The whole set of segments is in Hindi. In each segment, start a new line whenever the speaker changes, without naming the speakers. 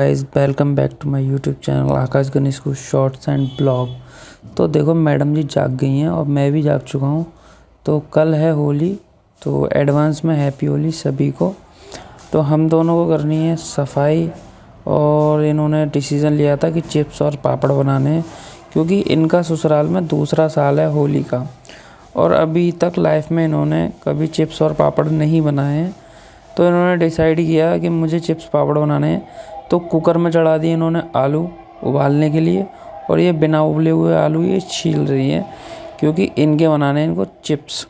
Guys welcome back to my YouTube channel Akash Ganesh को शॉर्ट्स एंड ब्लॉग। तो देखो मैडम जी जाग गई हैं और मैं भी जाग चुका हूँ। तो कल है होली, तो एडवांस में हैप्पी होली सभी को। तो हम दोनों को करनी है सफाई, और इन्होंने डिसीज़न लिया था कि चिप्स और पापड़ बनाने हैं, क्योंकि इनका ससुराल में दूसरा साल है होली का और अभी तक लाइफ में इन्होंने कभी चिप्स और पापड़ नहीं बनाए हैं। तो इन्होंने डिसाइड किया कि मुझे चिप्स पापड़ बनाने हैं। तो कुकर में चढ़ा दिए इन्होंने आलू उबालने के लिए, और ये बिना उबले हुए आलू ये छील रही हैं, क्योंकि इनके बनाने इनको चिप्स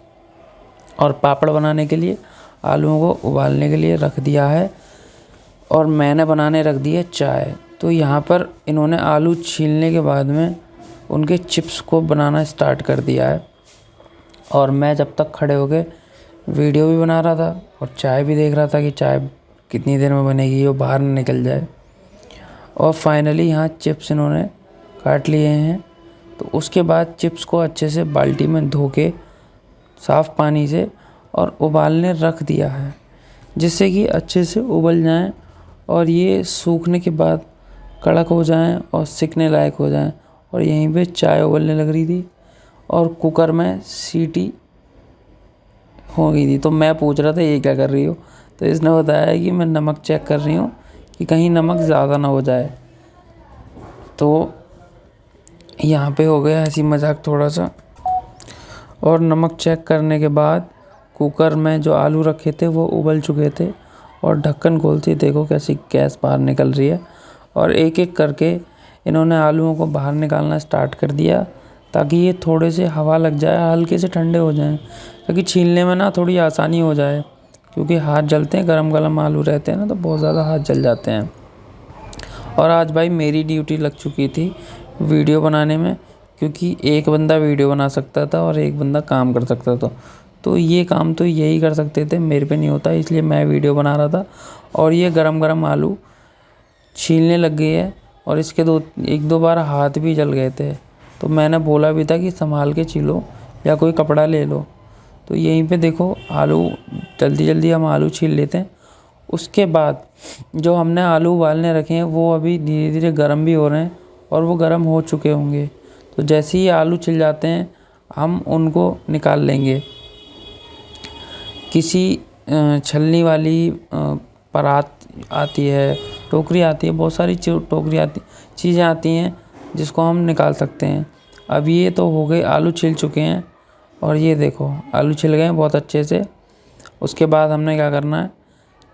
और पापड़ बनाने के लिए आलूओं को उबालने के लिए रख दिया है, और मैंने बनाने रख दी है चाय। तो यहाँ पर इन्होंने आलू छीलने के बाद में उनके चिप्स को बनाना स्टार्ट कर दिया है, और मैं जब तक खड़े हो गए वीडियो भी बना रहा था और चाय भी देख रहा था कि चाय कितनी देर में बनेगी, वो बाहर न निकल जाए। और फाइनली यहाँ चिप्स इन्होंने काट लिए हैं। तो उसके बाद चिप्स को अच्छे से बाल्टी में धो के साफ़ पानी से और उबालने रख दिया है, जिससे कि अच्छे से उबल जाएं और ये सूखने के बाद कड़क हो जाएं और सिकने लायक हो जाएं। और यहीं पे चाय उबलने लग रही थी और कुकर में सीटी हो गई थी। तो मैं पूछ रहा था ये क्या कर रही हो, तो इसने बताया कि मैं नमक चेक कर रही हूँ कि कहीं नमक ज़्यादा ना हो जाए। तो यहाँ पे हो गया हंसी मजाक थोड़ा सा, और नमक चेक करने के बाद कुकर में जो आलू रखे थे वो उबल चुके थे, और ढक्कन खोलते देखो कैसी गैस बाहर निकल रही है। और एक एक करके इन्होंने आलूओं को बाहर निकालना स्टार्ट कर दिया, ताकि ये थोड़े से हवा लग जाए, हल्के से ठंडे हो जाएं, ताकि छीलने में ना थोड़ी आसानी हो जाए, क्योंकि हाथ जलते हैं, गरम गरम आलू रहते हैं ना, तो बहुत ज़्यादा हाथ जल जाते हैं। और आज भाई मेरी ड्यूटी लग चुकी थी वीडियो बनाने में, क्योंकि एक बंदा वीडियो बना सकता था और एक बंदा काम कर सकता था। तो ये काम तो यही कर सकते थे, मेरे पे नहीं होता, इसलिए मैं वीडियो बना रहा था। और ये गरम गरम आलू छीलने लग गई है, और इसके एक दो बार हाथ भी जल गए थे। तो मैंने बोला भी था कि संभाल के छीलो या कोई कपड़ा ले लो। तो यहीं पे देखो आलू जल्दी जल्दी हम आलू छील लेते हैं। उसके बाद जो हमने आलू उबालने रखे हैं वो अभी धीरे धीरे गर्म भी हो रहे हैं, और वो गर्म हो चुके होंगे। तो जैसे ही आलू छिल जाते हैं हम उनको निकाल लेंगे। किसी छलनी वाली परात आती है, टोकरी आती है, बहुत सारी चीज़ें आती हैं जिसको हम निकाल सकते हैं। अब ये तो हो गए, आलू छिल चुके हैं, और ये देखो आलू छिल गए हैं बहुत अच्छे से। उसके बाद हमने क्या करना है,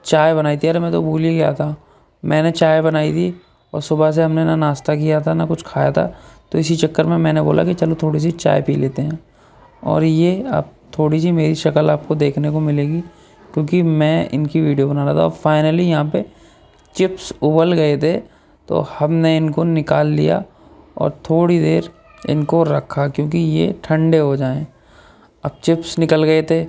चाय बनाई थी। अरे मैं तो भूल ही गया था, मैंने चाय बनाई थी, और सुबह से हमने ना नाश्ता किया था ना कुछ खाया था। तो इसी चक्कर में मैंने बोला कि चलो थोड़ी सी चाय पी लेते हैं। और ये अब थोड़ी सी मेरी शक्ल आपको देखने को मिलेगी, क्योंकि मैं इनकी वीडियो बना रहा था। और फाइनली यहाँ पे चिप्स उबल गए थे, तो हमने इनको निकाल लिया और थोड़ी देर इनको रखा, क्योंकि ये ठंडे हो जाएं। अब चिप्स निकल गए थे,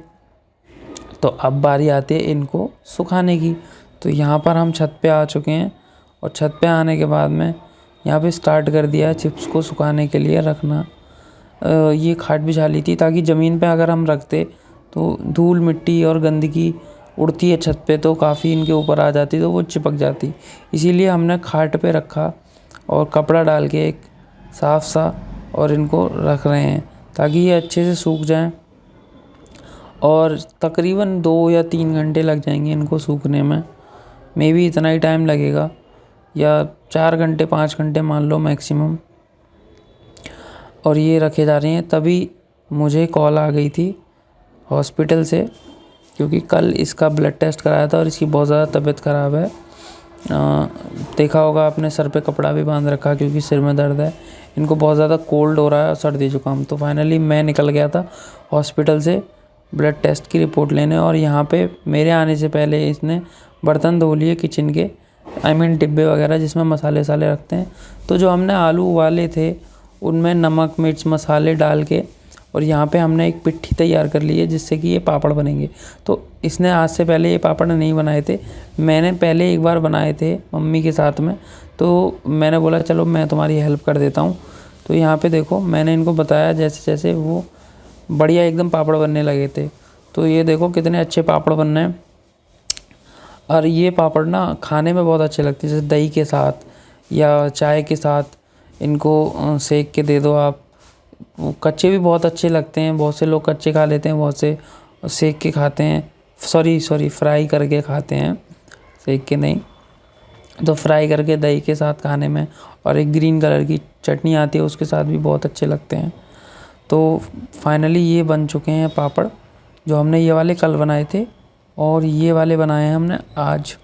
तो अब बारी आती है इनको सुखाने की। तो यहाँ पर हम छत पे आ चुके हैं, और छत पे आने के बाद में यहाँ पे स्टार्ट कर दिया है चिप्स को सुखाने के लिए रखना। ये खाट बिछा ली थी, ताकि ज़मीन पे अगर हम रखते तो धूल मिट्टी और गंदगी उड़ती है छत पे, तो काफ़ी इनके ऊपर आ जाती, तो वो चिपक जाती। इसीलिए हमने खाट पे रखा और कपड़ा डाल के एक साफ सा, और इनको रख रहे हैं ताकि ये अच्छे से सूख जाएं। और तकरीबन 2 या 3 घंटे लग जाएंगे इनको सूखने में, मे बी इतना ही टाइम लगेगा, या 4 घंटे 5 घंटे मान लो मैक्सिमम। और ये रखे जा रहे हैं। तभी मुझे कॉल आ गई थी हॉस्पिटल से, क्योंकि कल इसका ब्लड टेस्ट कराया था और इसकी बहुत ज़्यादा तबीयत ख़राब है। देखा होगा आपने, सर पे कपड़ा भी बांध रखा क्योंकि सिर में दर्द है। इनको बहुत ज़्यादा कोल्ड हो रहा है और सर्दी जुकाम। तो फाइनली मैं निकल गया था हॉस्पिटल से ब्लड टेस्ट की रिपोर्ट लेने, और यहाँ पे मेरे आने से पहले इसने बर्तन धो लिए किचन के, डिब्बे वगैरह जिसमें मसाले वसाले रखते हैं। तो जो हमने आलू उबाले थे उनमें नमक मिर्च मसाले डाल के, और यहाँ पे हमने एक पिट्ठी तैयार कर ली है जिससे कि ये पापड़ बनेंगे। तो इसने आज से पहले ये पापड़ नहीं बनाए थे, मैंने पहले एक बार बनाए थे मम्मी के साथ में। तो मैंने बोला चलो मैं तुम्हारी हेल्प कर देता हूँ। तो यहाँ पे देखो मैंने इनको बताया जैसे जैसे, वो बढ़िया एकदम पापड़ बनने लगे थे। तो ये देखो कितने अच्छे पापड़ बन रहे हैं। और ये पापड़ ना खाने में बहुत अच्छे लगते हैं, जैसे दही के साथ या चाय के साथ इनको सेक के दे दो आप। वो कच्चे भी बहुत अच्छे लगते हैं, बहुत से लोग कच्चे खा लेते हैं, बहुत से सेक के खाते हैं, सॉरी फ्राई करके खाते हैं, सेक के नहीं। तो फ्राई करके दही के साथ खाने में, और एक ग्रीन कलर की चटनी आती है उसके साथ भी बहुत अच्छे लगते हैं। तो फाइनली ये बन चुके हैं पापड़, जो हमने ये वाले कल बनाए थे और ये वाले बनाए हैं हमने आज।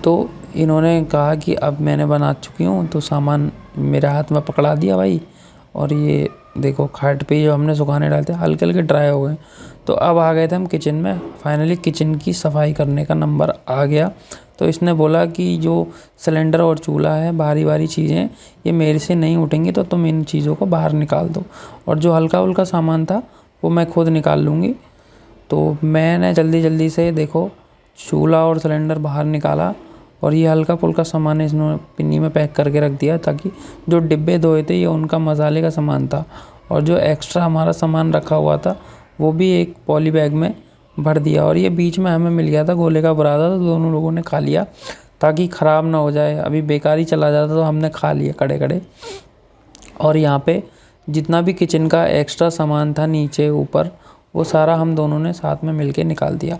तो इन्होंने कहा कि अब मैंने बना चुकी हूँ, तो सामान मेरे हाथ में पकड़ा दिया भाई। और ये देखो खाट पे जो हमने सुखाने डालते हल्के हल्के ड्राई हो गए। तो अब आ गए थे हम किचन में, फाइनली किचन की सफाई करने का नंबर आ गया। तो इसने बोला कि जो सिलेंडर और चूल्हा है, भारी भारी चीज़ें ये मेरे से नहीं उठेंगी, तो तुम इन चीज़ों को बाहर निकाल दो, और जो हल्का उल्का सामान था वो मैं खुद निकाल लूँगी। तो मैंने जल्दी जल्दी से देखो चूल्हा और सिलेंडर बाहर निकाला, और ये हल्का फुल्का सामान इसने पिन्नी में पैक करके रख दिया, ताकि जो डिब्बे धोए थे ये उनका मसाले का सामान था, और जो एक्स्ट्रा हमारा सामान रखा हुआ था वो भी एक पॉली बैग में भर दिया। और ये बीच में हमें मिल गया था गोले का बुरादा, तो दोनों लोगों ने खा लिया ताकि ख़राब ना हो जाए, अभी बेकार ही चला जाता, तो हमने खा लिया कड़े कड़े। और यहाँ पे जितना भी किचन का एक्स्ट्रा सामान था नीचे ऊपर, वो सारा हम दोनों ने साथ में मिलके निकाल दिया।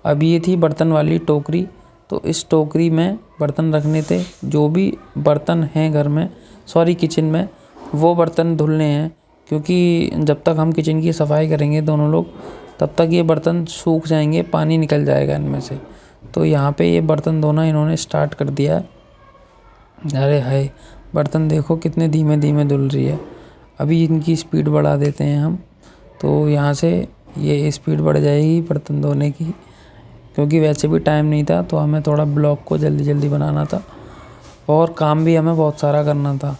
अब ये थी बर्तन वाली टोकरी, तो इस टोकरी में बर्तन रखने थे, जो भी बर्तन हैं घर में, सॉरी किचन में, वो बर्तन धुलने हैं, क्योंकि जब तक हम किचन की सफाई करेंगे दोनों लोग, तब तक ये बर्तन सूख जाएंगे, पानी निकल जाएगा इनमें से। तो यहाँ पे ये बर्तन धोना इन्होंने स्टार्ट कर दिया है। अरे हाय, बर्तन देखो कितने धीमे धीमे धुल रही है। अभी इनकी स्पीड बढ़ा देते हैं हम, तो यहाँ से ये स्पीड बढ़ जाएगी बर्तन धोने की, क्योंकि वैसे भी टाइम नहीं था, तो हमें थोड़ा ब्लॉग को जल्दी जल्दी बनाना था, और काम भी हमें बहुत सारा करना था,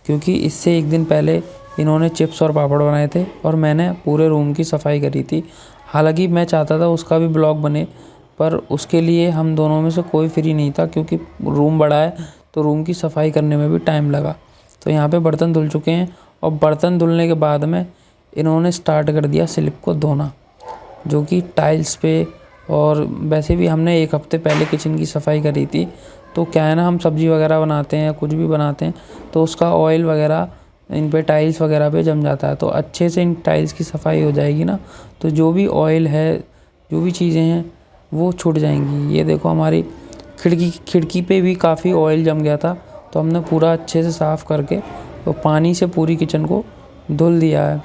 क्योंकि इससे एक दिन पहले इन्होंने चिप्स और पापड़ बनाए थे और मैंने पूरे रूम की सफाई करी थी। हालांकि मैं चाहता था उसका भी ब्लॉग बने, पर उसके लिए हम दोनों में से कोई फ्री नहीं था, क्योंकि रूम बड़ा है तो रूम की सफाई करने में भी टाइम लगा। तो यहाँ पे बर्तन धुल चुके हैं, और बर्तन धुलने के बाद में इन्होंने स्टार्ट कर दिया स्लिप को धोना, जो कि टाइल्स पे। और वैसे भी हमने एक हफ्ते पहले किचन की सफाई करी थी, तो क्या है ना, हम सब्ज़ी वगैरह बनाते हैं या कुछ भी बनाते हैं, तो उसका ऑयल वगैरह इन पे टाइल्स वगैरह पे जम जाता है। तो अच्छे से इन टाइल्स की सफाई हो जाएगी ना, तो जो भी ऑयल है, जो भी चीज़ें हैं, वो छूट जाएंगी। ये देखो हमारी खिड़की पे भी काफ़ी ऑयल जम गया था, तो हमने पूरा अच्छे से साफ़ करके तो पानी से पूरी किचन को धुल दिया है।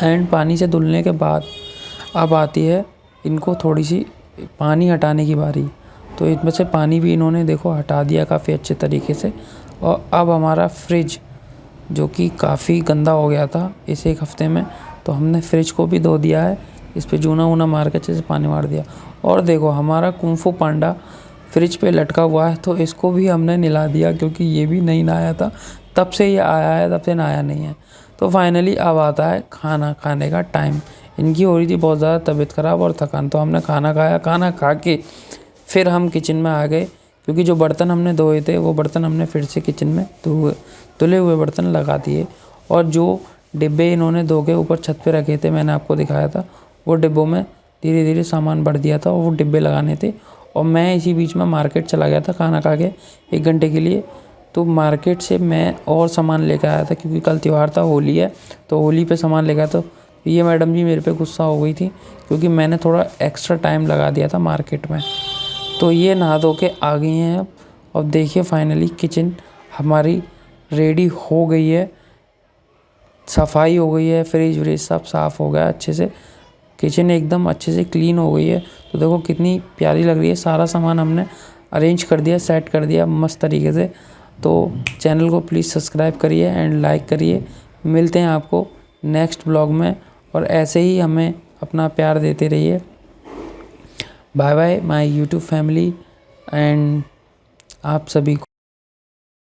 एंड पानी से धुलने के बाद अब आती है इनको थोड़ी सी पानी हटाने की बारी। तो इसमें से पानी भी इन्होंने देखो हटा दिया काफ़ी अच्छे तरीके से। और अब हमारा फ्रिज, जो कि काफ़ी गंदा हो गया था इस एक हफ्ते में, तो हमने फ्रिज को भी धो दिया है, इस पे चूना वूना मार के अच्छे से पानी मार दिया। और देखो हमारा कुंफू पांडा फ्रिज पे लटका हुआ है, तो इसको भी हमने नहला दिया, क्योंकि ये भी नहीं नहाया था, तब से ये आया है, तब से नहाया नहीं है। तो फाइनली अब आता है खाना खाने का टाइम। इनकी हो रही थी बहुत ज़्यादा तबीयत ख़राब और थकान, तो हमने खाना खाया। खाना खा के फिर हम किचन में आ गए, क्योंकि जो बर्तन हमने धोए थे वो बर्तन हमने फिर से किचन में धुले हुए बर्तन लगा दिए। और जो डिब्बे इन्होंने धो के ऊपर छत पे रखे थे, मैंने आपको दिखाया था, वो डिब्बों में धीरे धीरे सामान भर दिया था, और वो डिब्बे लगाने थे। और मैं इसी बीच में मार्केट चला गया था खाना खा के 1 घंटे के लिए। तो मार्केट से मैं और सामान लेकर आया था, क्योंकि कल त्यौहार था, होली है, तो होली पे सामान लेकर आया। तो ये मैडम जी मेरे पे गुस्सा हो गई थी, क्योंकि मैंने थोड़ा एक्स्ट्रा टाइम लगा दिया था मार्केट में। तो ये नहा धो के आ गई हैं अब। और देखिए फाइनली किचन हमारी रेडी हो गई है, सफाई हो गई है, फ्रिज व्रिज सब साफ़ हो गया अच्छे से, किचन एकदम अच्छे से क्लीन हो गई है। तो देखो कितनी प्यारी लग रही है, सारा सामान हमने अरेंज कर दिया, सेट कर दिया मस्त तरीके से। तो चैनल को प्लीज़ सब्सक्राइब करिए एंड लाइक करिए। मिलते हैं आपको नेक्स्ट ब्लॉग में, और ऐसे ही हमें अपना प्यार देते रहिए। Bye bye my YouTube family and आप सभी को।